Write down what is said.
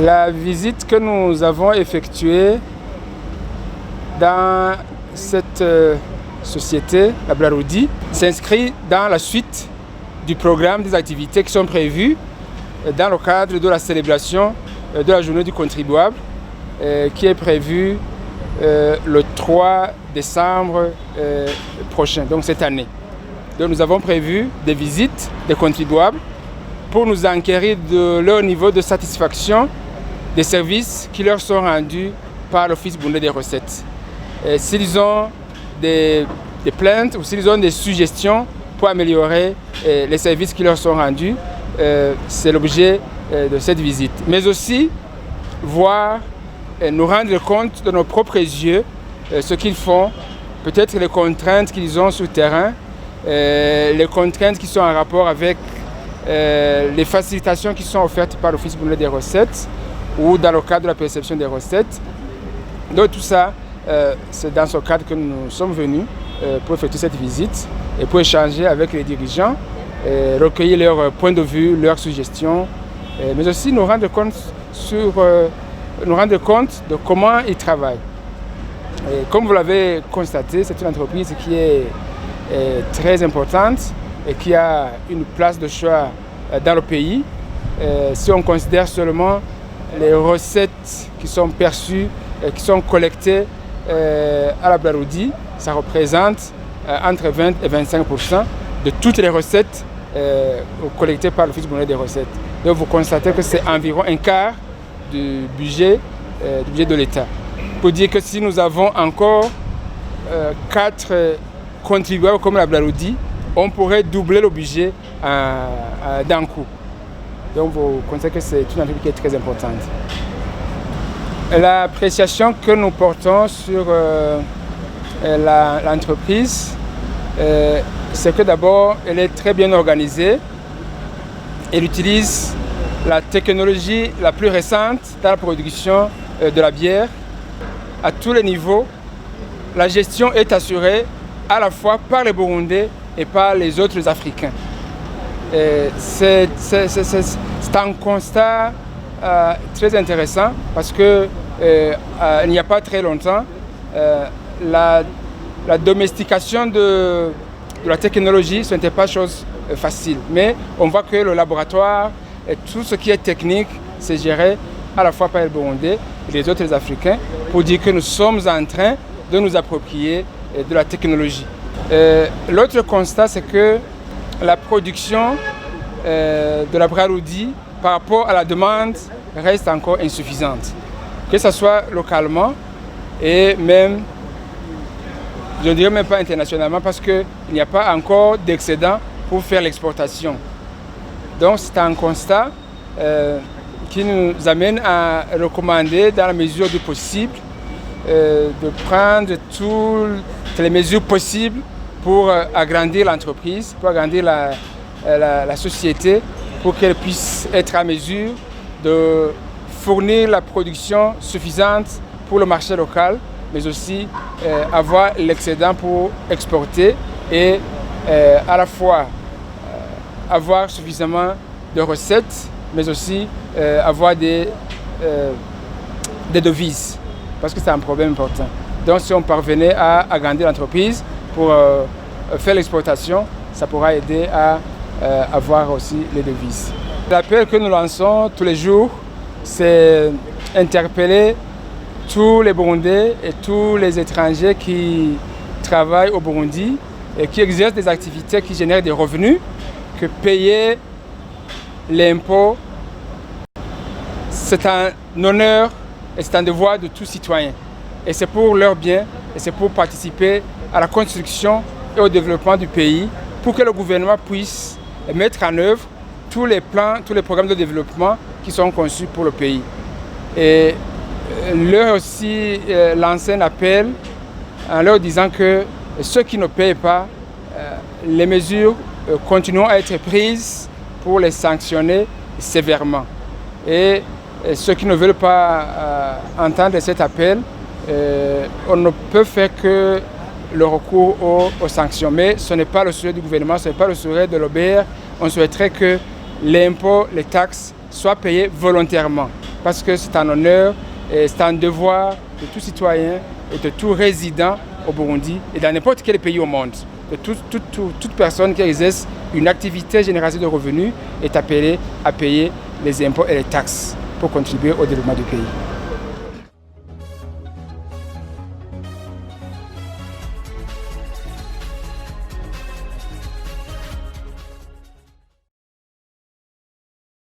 La visite que nous avons effectuée dans cette société, la Braroudi, s'inscrit dans la suite du programme des activités qui sont prévues dans le cadre de la célébration de la journée du contribuable qui est prévue le 3 décembre prochain, donc cette année. Donc nous avons prévu des visites des contribuables pour nous enquérir de leur niveau de satisfaction des services qui leur sont rendus par l'Office burundais des recettes. S'ils ont des plaintes ou s'ils ont des suggestions pour améliorer les services qui leur sont rendus, c'est l'objet de cette visite. Mais aussi voir et nous rendre compte de nos propres yeux ce qu'ils font, peut-être les contraintes qu'ils ont sur le terrain, les contraintes qui sont en rapport avec les facilitations qui sont offertes par l'Office burundais des recettes ou dans le cadre de la perception des recettes. Donc tout ça, c'est dans ce cadre que nous sommes venus pour effectuer cette visite et pour échanger avec les dirigeants, recueillir leurs points de vue, leurs suggestions, mais aussi nous rendre compte de comment ils travaillent. Et comme vous l'avez constaté, c'est une entreprise qui est très importante et qui a une place de choix dans le pays. Si on considère seulement les recettes qui sont perçues et qui sont collectées à la Braroudi, ça représente entre 20 et 25% de toutes les recettes collectées par l'Office burundais des recettes. Donc vous constatez que c'est environ un quart du budget de l'État. Pour dire que si nous avons encore 4 contribuables comme la Braroudi, on pourrait doubler le budget d'un coup. Donc vous constatez que c'est une entreprise qui est très importante. L'appréciation que nous portons sur l'entreprise, c'est que d'abord, elle est très bien organisée. Elle utilise la technologie la plus récente dans la production de la bière. À tous les niveaux, la gestion est assurée à la fois par les Burundais et par les autres Africains. C'est un constat très intéressant parce que il n'y a pas très longtemps, la domestication de la technologie, ce n'était pas chose facile. Mais on voit que le laboratoire et tout ce qui est technique, c'est géré à la fois par les Burundais et les autres Africains pour dire que nous sommes en train de nous approprier de la technologie. L'autre constat, c'est que la production de la Braroudi par rapport à la demande reste encore insuffisante. Que ce soit localement et même, je ne dirais même pas internationalement, parce qu'il n'y a pas encore d'excédent pour faire l'exportation. Donc c'est un constat qui nous amène à recommander, dans la mesure du possible, de prendre toutes les mesures possibles pour agrandir l'entreprise, pour agrandir la société, pour qu'elle puisse être à mesure de fournir la production suffisante pour le marché local, mais aussi avoir l'excédent pour exporter et à la fois avoir suffisamment de recettes, mais aussi avoir des devises, parce que c'est un problème important. Donc si on parvenait à agrandir l'entreprise pour faire l'exportation, ça pourra aider à avoir aussi les devises. L'appel que nous lançons tous les jours, c'est interpeller tous les Burundais et tous les étrangers qui travaillent au Burundi et qui exercent des activités qui génèrent des revenus, que payer l'impôt, c'est un honneur et c'est un devoir de tout citoyen. Et c'est pour leur bien et c'est pour participer à la construction et au développement du pays, pour que le gouvernement puisse mettre en œuvre tous les plans, tous les programmes de développement qui sont conçus pour le pays. Et leur aussi lancer un appel en leur disant que ceux qui ne payent pas, les mesures continueront à être prises pour les sanctionner sévèrement. Et ceux qui ne veulent pas entendre cet appel, on ne peut faire que le recours aux sanctions. Mais ce n'est pas le souhait du gouvernement, ce n'est pas le souhait de l'OBR. On souhaiterait que l'impôt, les taxes soient payées volontairement. parce que c'est un honneur et c'est un devoir de tout citoyen et de tout résident au Burundi et dans n'importe quel pays au monde. De toute personne qui exerce une activité génératrice de revenus est appelée à payer les impôts et les taxes pour contribuer au développement du pays.